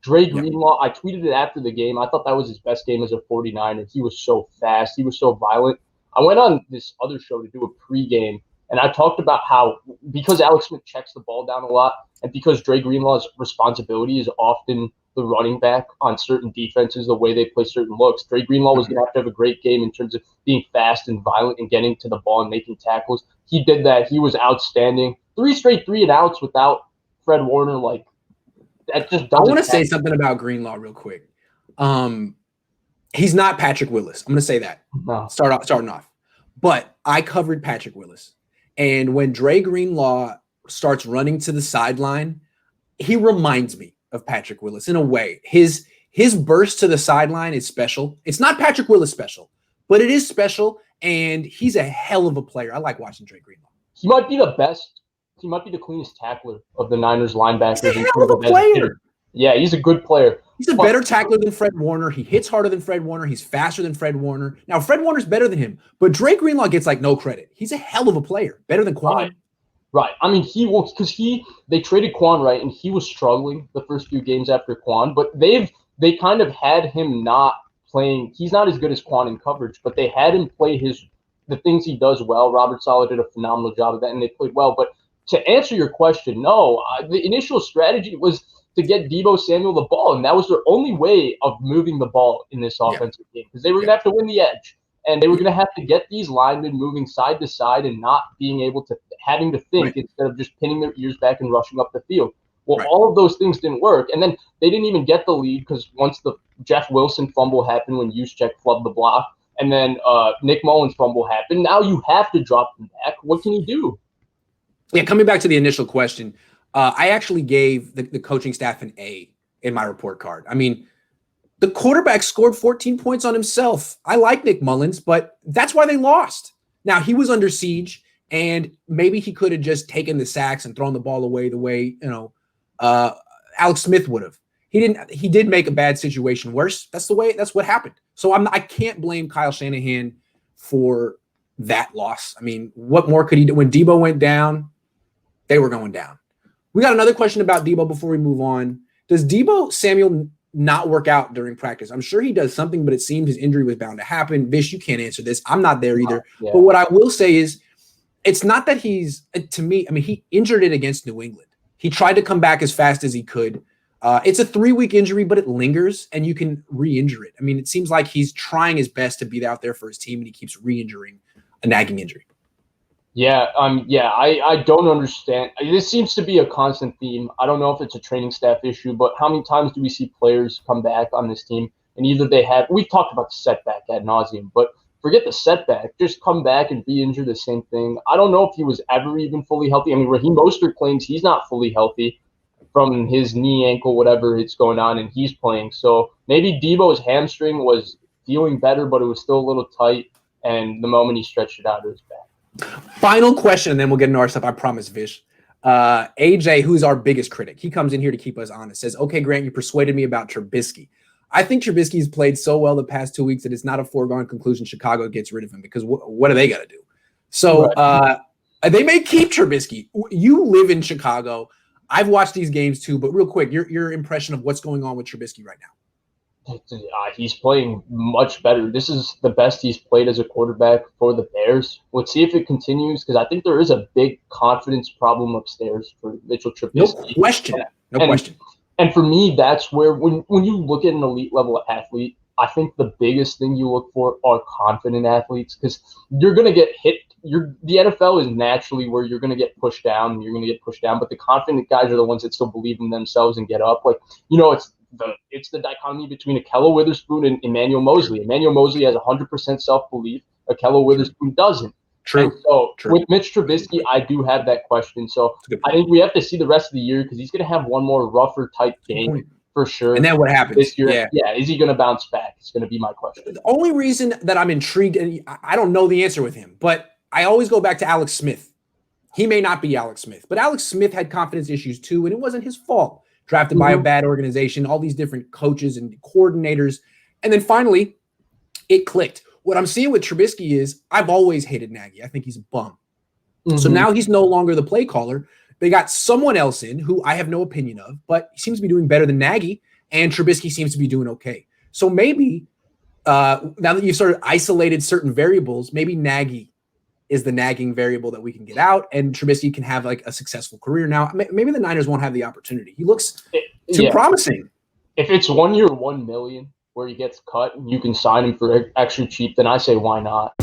Dre Greenlaw, I tweeted it after the game. I thought that was his best game as a 49er. He was so fast. He was so violent. I went on this other show to do a pregame, and I talked about how because Alex Smith checks the ball down a lot, and because Dre Greenlaw's responsibility is often the running back on certain defenses, the way they play certain looks, Dre Greenlaw was going to have a great game in terms of being fast and violent and getting to the ball and making tackles. He did that. He was outstanding. 3 straight 3-and-outs without Fred Warner, like, that just doesn't. I want to say something about Greenlaw real quick. He's not Patrick Willis. I'm going to say that. No. Starting off. But I covered Patrick Willis. And when Dre Greenlaw starts running to the sideline, he reminds me of Patrick Willis in a way. His burst to the sideline is special. It's not Patrick Willis special, but it is special, and he's a hell of a player. I like watching Dre Greenlaw. He might be the best. He might be the cleanest tackler of the Niners linebackers. He's a hell of a player. Yeah, he's a good player. He's a better tackler than Fred Warner. He hits harder than Fred Warner. He's faster than Fred Warner. Now, Fred Warner's better than him, but Dre Greenlaw gets like no credit. He's a hell of a player, better than Cohn. Right. I mean, they traded Cohn, right, and he was struggling the first few games after Cohn, but they kind of had him not playing. He's not as good as Cohn in coverage, but they had him play the things he does well. Robert Saleh did a phenomenal job of that, and they played well. But to answer your question, no, the initial strategy was to get Deebo Samuel the ball, and that was their only way of moving the ball in this offensive game, because they were going to have to win the edge, and they were going to have to get these linemen moving side to side and not being able to having to think instead of just pinning their ears back and rushing up the field. Well, all of those things didn't work, and then they didn't even get the lead because once the Jeff Wilson fumble happened when Juszczyk flubbed the block, and then Nick Mullins fumble happened, now you have to drop them back. What can you do? Yeah, coming back to the initial question, I actually gave the coaching staff an A in my report card. I mean, the quarterback scored 14 points on himself. I like Nick Mullins, but that's why they lost. Now, he was under siege, and maybe he could have just taken the sacks and thrown the ball away the way, Alex Smith would have. He did make a bad situation worse. That's what happened. So I can't blame Kyle Shanahan for that loss. I mean, what more could he do? When Deebo went down, they were going down. We got another question about Deebo before we move on. Does Deebo Samuel not work out during practice? I'm sure he does something, but it seemed his injury was bound to happen. Vish, you can't answer this. I'm not there either. But what I will say is it's not that he injured it against New England. He tried to come back as fast as he could. It's a 3-week injury, but it lingers, and you can re-injure it. I mean, it seems like he's trying his best to be out there for his team, and he keeps re-injuring a nagging injury. I don't understand. This seems to be a constant theme. I don't know if it's a training staff issue, but how many times do we see players come back on this team and either we've talked about the setback ad nauseum, but forget the setback, just come back and re-injure the same thing. I don't know if he was ever even fully healthy. I mean, Raheem Mostert claims he's not fully healthy from his knee, ankle, whatever it's going on, and he's playing. So maybe Deebo's hamstring was feeling better, but it was still a little tight, and the moment he stretched it out, it was back. Final question, and then we'll get into our stuff. I promise, Vish. AJ, who's our biggest critic, he comes in here to keep us honest, says, okay, Grant, you persuaded me about Trubisky. I think Trubisky's played so well the past 2 weeks that it's not a foregone conclusion Chicago gets rid of him, because what are they going to do? So they may keep Trubisky. You live in Chicago. I've watched these games too, but real quick, your impression of what's going on with Trubisky right now. He's playing much better. This is the best he's played as a quarterback for the Bears. Let's see if it continues, because I think there is a big confidence problem upstairs for Mitchell Trubisky. No question. And for me, that's where when you look at an elite level athlete, I think the biggest thing you look for are confident athletes, because you're going to get hit. The NFL is naturally where you're going to get pushed down, but the confident guys are the ones that still believe in themselves and get up. Like, it's the dichotomy between Akello Witherspoon and Emmanuel Mosley. Emmanuel Mosley has 100% self-belief. Akello Witherspoon doesn't. True. With Mitch Trubisky, I do have that question. So I think we have to see the rest of the year, because he's going to have one more rougher type game for sure. And then what happens this year? Yeah. Is he going to bounce back? It's going to be my question. The only reason that I'm intrigued, and I don't know the answer with him, but I always go back to Alex Smith. He may not be Alex Smith, but Alex Smith had confidence issues too, and it wasn't his fault. Drafted by a bad organization, all these different coaches and coordinators. And then finally, it clicked. What I'm seeing with Trubisky is I've always hated Nagy. I think he's a bum. So now he's no longer the play caller. They got someone else in who I have no opinion of, but he seems to be doing better than Nagy. and Trubisky seems to be doing okay. So maybe now that you've sort of isolated certain variables, maybe Nagy is the nagging variable that we can get out, and Trubisky can have like a successful career. Now, maybe the Niners won't have the opportunity. He looks too promising. If it's 1 year, $1 million, where he gets cut and you can sign him for extra cheap, then I say why not.